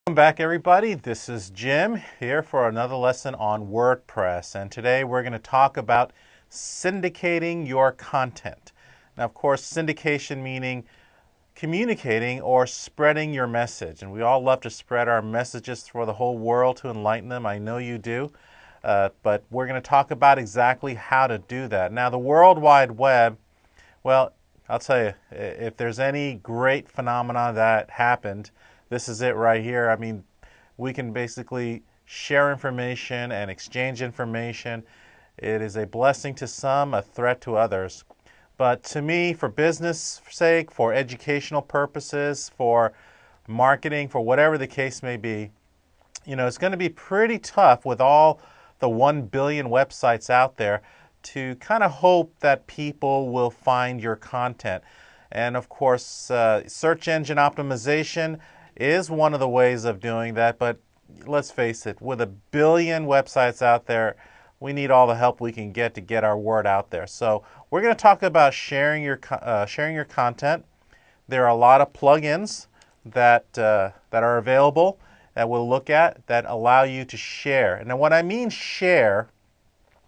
Welcome back, everybody. This is Jim here for another lesson on WordPress, and today we're going to talk about syndicating your content. Now, of course, syndication meaning communicating or spreading your message, and we all love to spread our messages for the whole world to enlighten them. I know you do, but we're going to talk about exactly how to do that. Now, the World Wide Web, well, I'll tell you, if there's any great phenomena that happened, this is it right here. I mean, we can basically share information and exchange information. It is a blessing to some, a threat to others. But to me, for business sake, for educational purposes, for marketing, for whatever the case may be, you know, it's going to be pretty tough with all the 1 billion websites out there to kind of hope that people will find your content. And of course, search engine optimization is one of the ways of doing that, but let's face it, with 1 billion websites out there, we need all the help we can get to get our word out there. So we're going to talk about sharing your content. There are a lot of plugins that are available that we'll look at that allow you to share. And when I mean share,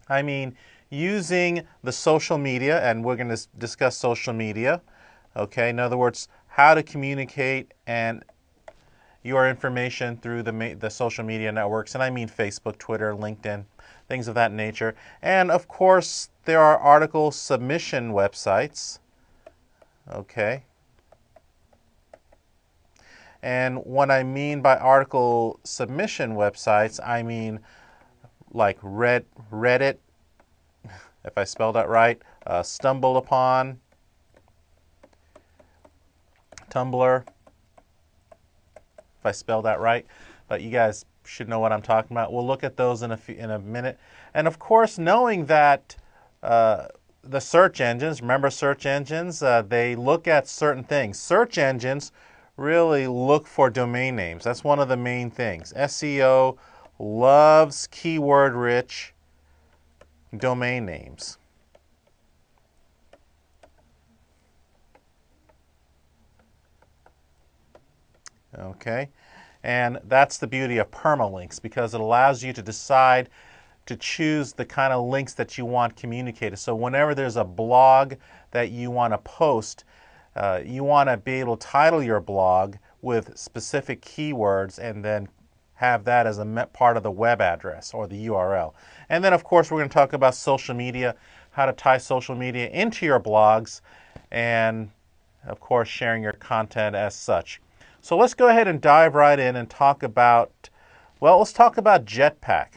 I mean using the social media, and we're going to discuss social media. Okay, in other words, how to communicate and your information through the social media networks, and I mean Facebook, Twitter, LinkedIn, things of that nature. And of course, there are article submission websites. Okay. And what I mean by article submission websites, I mean like Reddit, if I spelled that right, Stumble Upon, Tumblr, if I spelled that right, but you guys should know what I'm talking about. We'll look at those in a minute. And of course, knowing that the search engines, remember search engines, they look at certain things. Search engines really look for domain names. That's one of the main things. SEO loves keyword-rich domain names. Okay, and that's the beauty of permalinks, because it allows you to decide to choose the kind of links that you want communicated. So whenever there's a blog that you want to post, you want to be able to title your blog with specific keywords and then have that as a part of the web address or the URL. And then of course we're going to talk about social media, how to tie social media into your blogs, and of course sharing your content as such. So let's go ahead and dive right in and talk about, well, let's talk about Jetpack.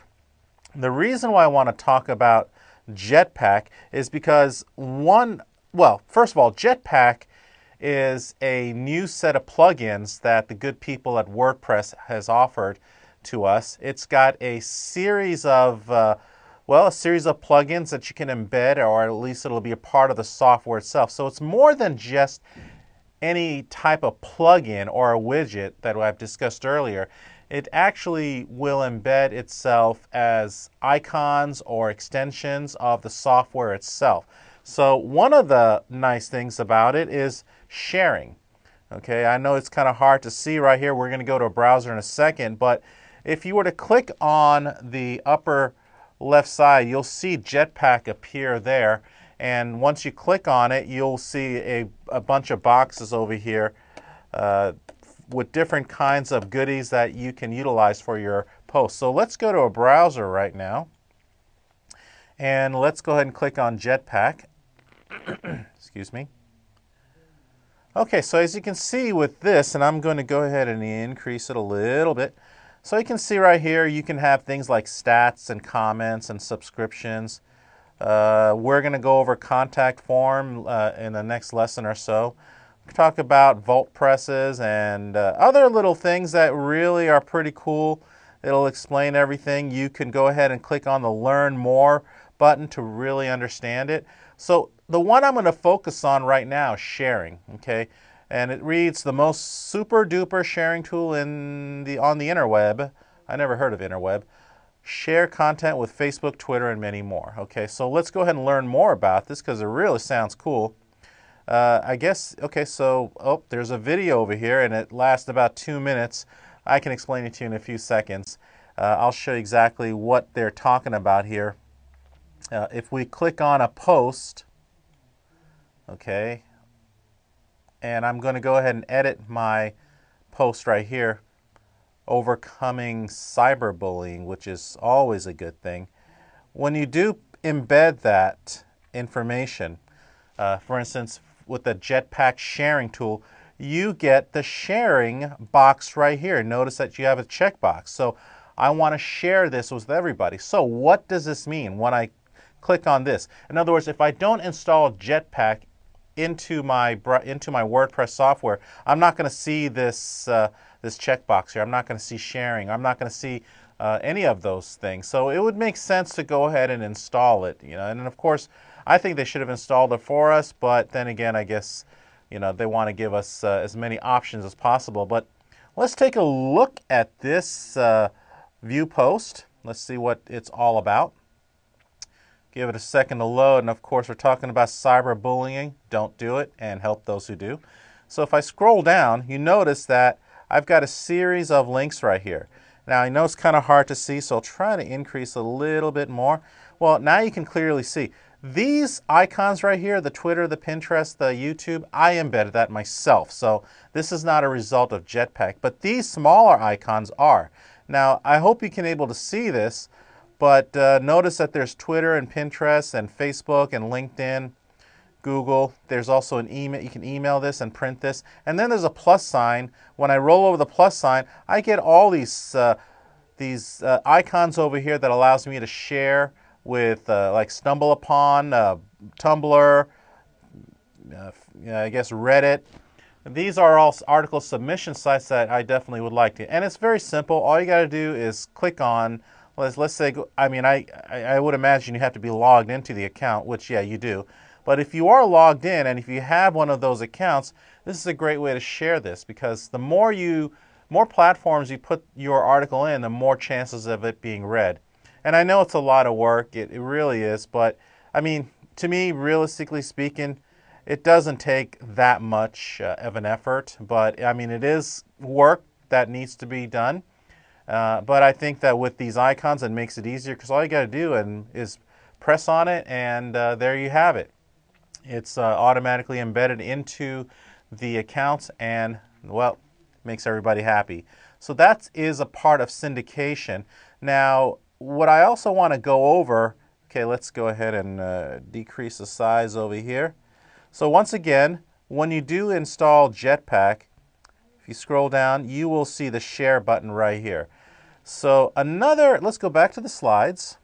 The reason why I want to talk about Jetpack is because first of all, Jetpack is a new set of plugins that the good people at WordPress has offered to us. It's got a series of plugins that you can embed, or at least it'll be a part of the software itself. So it's more than just any type of plugin or a widget that I've discussed earlier. It actually will embed itself as icons or extensions of the software itself. So one of the nice things about it is sharing. Okay, I know it's kind of hard to see right here. We're going to go to a browser in a second, but if you were to click on the upper left side, you'll see Jetpack appear there. And once you click on it, you'll see a bunch of boxes over here with different kinds of goodies that you can utilize for your posts. So let's go to a browser right now. And let's go ahead and click on Jetpack. Excuse me. Okay, so as you can see with this, and I'm going to go ahead and increase it a little bit. So you can see right here, you can have things like stats and comments and subscriptions. We're going to go over contact form in the next lesson or so. We'll talk about vault presses and other little things that really are pretty cool. It'll explain everything. You can go ahead and click on the Learn More button to really understand it. So the one I'm going to focus on right now is sharing. Okay, and it reads the most super duper sharing tool on the interweb. I never heard of interweb. Share content with Facebook, Twitter, and many more. Okay, so let's go ahead and learn more about this because it really sounds cool. I guess, okay, so, there's a video over here and it lasts about 2 minutes. I can explain it to you in a few seconds. I'll show you exactly what they're talking about here. If we click on a post, okay, and I'm going to go ahead and edit my post right here, overcoming cyberbullying, which is always a good thing. When you do embed that information, for instance, with the Jetpack sharing tool, you get the sharing box right here. Notice that you have a checkbox. So I want to share this with everybody. So what does this mean when I click on this? In other words, if I don't install Jetpack into my WordPress software, I'm not going to see this this checkbox here. I'm not going to see sharing. I'm not going to see any of those things. So it would make sense to go ahead and install it. And of course, I think they should have installed it for us. But then again, I guess they want to give us as many options as possible. But let's take a look at this view post. Let's see what it's all about. Give it a second to load, and of course we're talking about cyberbullying. Don't do it, and help those who do. So if I scroll down, you notice that I've got a series of links right here. Now I know it's kind of hard to see, so I'll try to increase a little bit more. Well, now you can clearly see. These icons right here, the Twitter, the Pinterest, the YouTube, I embedded that myself. So this is not a result of Jetpack, but these smaller icons are. Now I hope you can able to see this. But notice that there's Twitter and Pinterest and Facebook and LinkedIn, Google. There's also an email. You can email this and print this. And then there's a plus sign. When I roll over the plus sign, I get all these icons over here that allows me to share with like StumbleUpon, Tumblr, I guess Reddit. These are all article submission sites that I definitely would like to. And it's very simple. All you got to do is click on. Let's say, I mean, I would imagine you have to be logged into the account, which, yeah, you do. But if you are logged in and if you have one of those accounts, this is a great way to share this, because the more platforms you put your article in, the more chances of it being read. And I know it's a lot of work. It really is. But, I mean, to me, realistically speaking, it doesn't take that much of an effort. But, I mean, it is work that needs to be done. But I think that with these icons, it makes it easier, because all you got to do is press on it, and there you have it. It's automatically embedded into the accounts, and, well, makes everybody happy. So that is a part of syndication. Now, what I also want to go over, okay, let's go ahead and decrease the size over here. So once again, when you do install Jetpack, if you scroll down, you will see the share button right here. So let's go back to the slides.